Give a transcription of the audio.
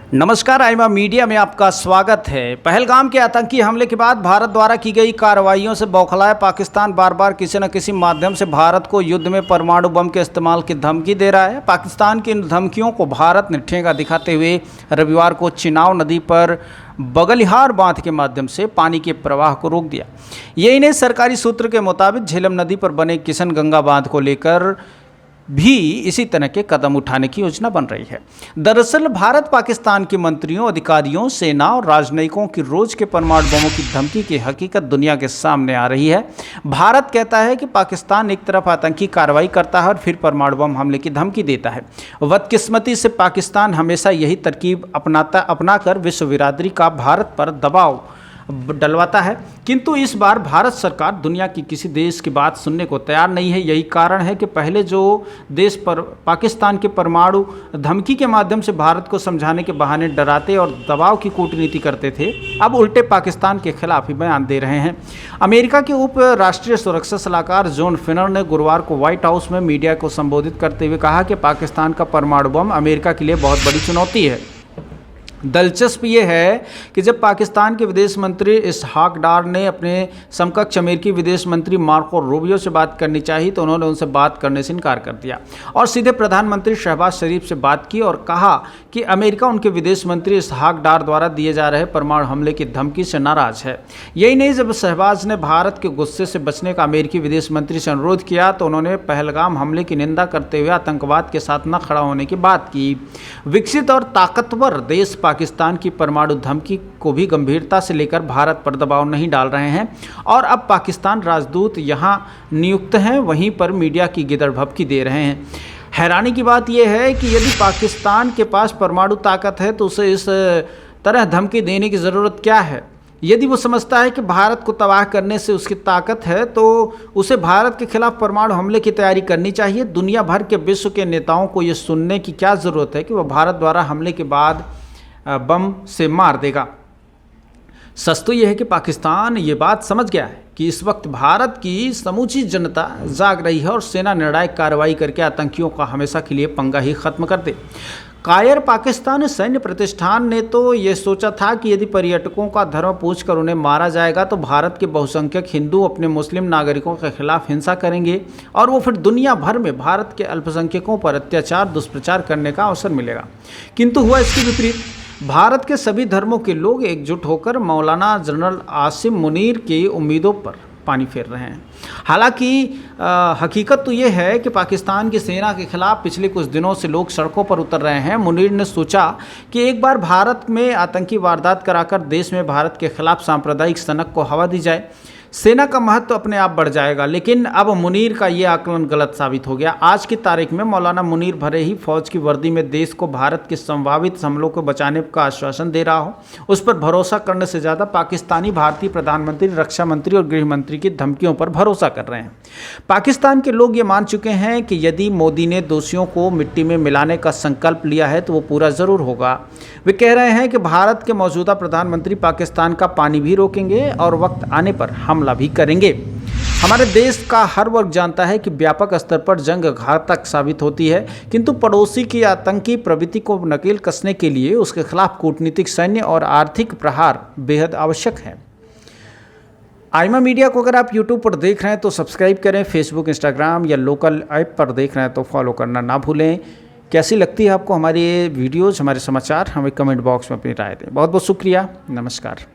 नमस्कार, आइमा मीडिया में आपका स्वागत है। पहलगाम के आतंकी हमले के बाद भारत द्वारा की गई कार्रवाइयों से बौखलाए पाकिस्तान बार बार किसी न किसी माध्यम से भारत को युद्ध में परमाणु बम के इस्तेमाल की धमकी दे रहा है। पाकिस्तान की इन धमकियों को भारत ने ठेंगा दिखाते हुए रविवार को चिनाव नदी पर बगलिहार बांध के माध्यम से पानी के प्रवाह को रोक दिया। ये इन्हें सरकारी सूत्र के मुताबिक झेलम नदी पर बने किशन गंगा बांध को लेकर भी इसी तरह के कदम उठाने की योजना बन रही है। दरअसल भारत पाकिस्तान के मंत्रियों, अधिकारियों, सेना और राजनयिकों की रोज के परमाणु बमों की धमकी की हकीकत दुनिया के सामने आ रही है। भारत कहता है कि पाकिस्तान एक तरफ आतंकी कार्रवाई करता है और फिर परमाणु बम हमले की धमकी देता है। बदकिस्मती से पाकिस्तान हमेशा यही तरकीब अपनाकर विश्व बिरादरी का भारत पर दबाव डलवाता है, किंतु इस बार भारत सरकार दुनिया की किसी देश की बात सुनने को तैयार नहीं है। यही कारण है कि पहले जो देश पर पाकिस्तान के परमाणु धमकी के माध्यम से भारत को समझाने के बहाने डराते और दबाव की कूटनीति करते थे, अब उल्टे पाकिस्तान के खिलाफ ही बयान दे रहे हैं। अमेरिका के उप राष्ट्रीय सुरक्षा सलाहकार जॉन फिनर ने गुरुवार को व्हाइट हाउस में मीडिया को संबोधित करते हुए कहा कि पाकिस्तान का परमाणु बम अमेरिका के लिए बहुत बड़ी चुनौती है। दिलचस्प ये है कि जब पाकिस्तान के विदेश मंत्री इसहाक डार ने अपने समकक्ष अमेरिकी विदेश मंत्री मार्को रूबियो से बात करनी चाहिए तो उन्होंने उनसे बात करने से इनकार कर दिया और सीधे प्रधानमंत्री शहबाज शरीफ से बात की और कहा कि अमेरिका उनके विदेश मंत्री इसहाक डार द्वारा दिए जा रहे परमाणु हमले की धमकी से नाराज है। यही नहीं, जब शहबाज ने भारत के गुस्से से बचने का अमेरिकी विदेश मंत्री से अनुरोध किया तो उन्होंने पहलगाम हमले की निंदा करते हुए आतंकवाद के साथ न खड़ा होने की बात की। विकसित और ताकतवर देश पाकिस्तान की परमाणु धमकी को भी गंभीरता से लेकर भारत पर दबाव नहीं डाल रहे हैं और अब पाकिस्तान राजदूत यहां नियुक्त हैं, वहीं पर मीडिया की गिदड़ भभकी दे रहे हैं। हैरानी की बात यह है कि यदि पाकिस्तान के पास परमाणु ताकत है तो उसे इस तरह धमकी देने की ज़रूरत क्या है। यदि वो समझता है कि भारत को तबाह करने से उसकी ताकत है तो उसे भारत के खिलाफ परमाणु हमले की तैयारी करनी चाहिए। दुनिया भर के विश्व के नेताओं को ये सुनने की क्या ज़रूरत है कि वह भारत द्वारा हमले के बाद बम से मार देगा। सच तो यह है कि पाकिस्तान ये बात समझ गया है कि इस वक्त भारत की समूची जनता जाग रही है और सेना निर्णायक कार्रवाई करके आतंकियों का हमेशा के लिए पंगा ही खत्म कर दे। कायर पाकिस्तान सैन्य प्रतिष्ठान ने तो ये सोचा था कि यदि पर्यटकों का धर्म पूछकर उन्हें मारा जाएगा तो भारत के बहुसंख्यक हिंदू अपने मुस्लिम नागरिकों के खिलाफ हिंसा करेंगे और वो फिर दुनिया भर में भारत के अल्पसंख्यकों पर अत्याचार दुष्प्रचार करने का अवसर मिलेगा। किंतु हुआ इसके विपरीत। भारत के सभी धर्मों के लोग एकजुट होकर मौलाना जनरल आसिम मुनीर की उम्मीदों पर पानी फेर रहे हैं। हालांकि हकीकत तो ये है कि पाकिस्तान की सेना के खिलाफ पिछले कुछ दिनों से लोग सड़कों पर उतर रहे हैं। मुनीर ने सोचा कि एक बार भारत में आतंकी वारदात कराकर देश में भारत के खिलाफ सांप्रदायिक सनक को हवा दी जाए, सेना का महत्व अपने आप बढ़ जाएगा। लेकिन अब मुनीर का ये आकलन गलत साबित हो गया। आज की तारीख में मौलाना मुनीर भले ही फौज की वर्दी में देश को भारत के संभावित हमलों को बचाने का आश्वासन दे रहा हो, उस पर भरोसा करने से ज़्यादा पाकिस्तानी भारतीय प्रधानमंत्री, रक्षा मंत्री और गृह मंत्री की धमकियों पर भरोसा कर रहे हैं। पाकिस्तान के लोग ये मान चुके हैं कि यदि मोदी ने दोषियों को मिट्टी में मिलाने का संकल्प लिया है तो वो पूरा ज़रूर होगा। वे कह रहे हैं कि भारत के मौजूदा प्रधानमंत्री पाकिस्तान का पानी भी रोकेंगे और वक्त आने पर हमला भी करेंगे। हमारे देश का हर वर्ग जानता है कि व्यापक स्तर पर जंग घातक साबित होती है, किंतु पड़ोसी की आतंकी प्रवृत्ति को नकेल कसने के लिए उसके खिलाफ कूटनीतिक, सैन्य और आर्थिक प्रहार बेहद आवश्यक है। आइमा मीडिया को अगर आप यूट्यूब पर देख रहे हैं तो सब्सक्राइब करें, फेसबुक, इंस्टाग्राम या लोकल ऐप पर देख रहे हैं तो फॉलो करना ना भूलें। कैसी लगती है आपको हमारी ये वीडियोज़, हमारे समाचार, हमें कमेंट बॉक्स में अपनी राय दें। बहुत बहुत शुक्रिया। नमस्कार।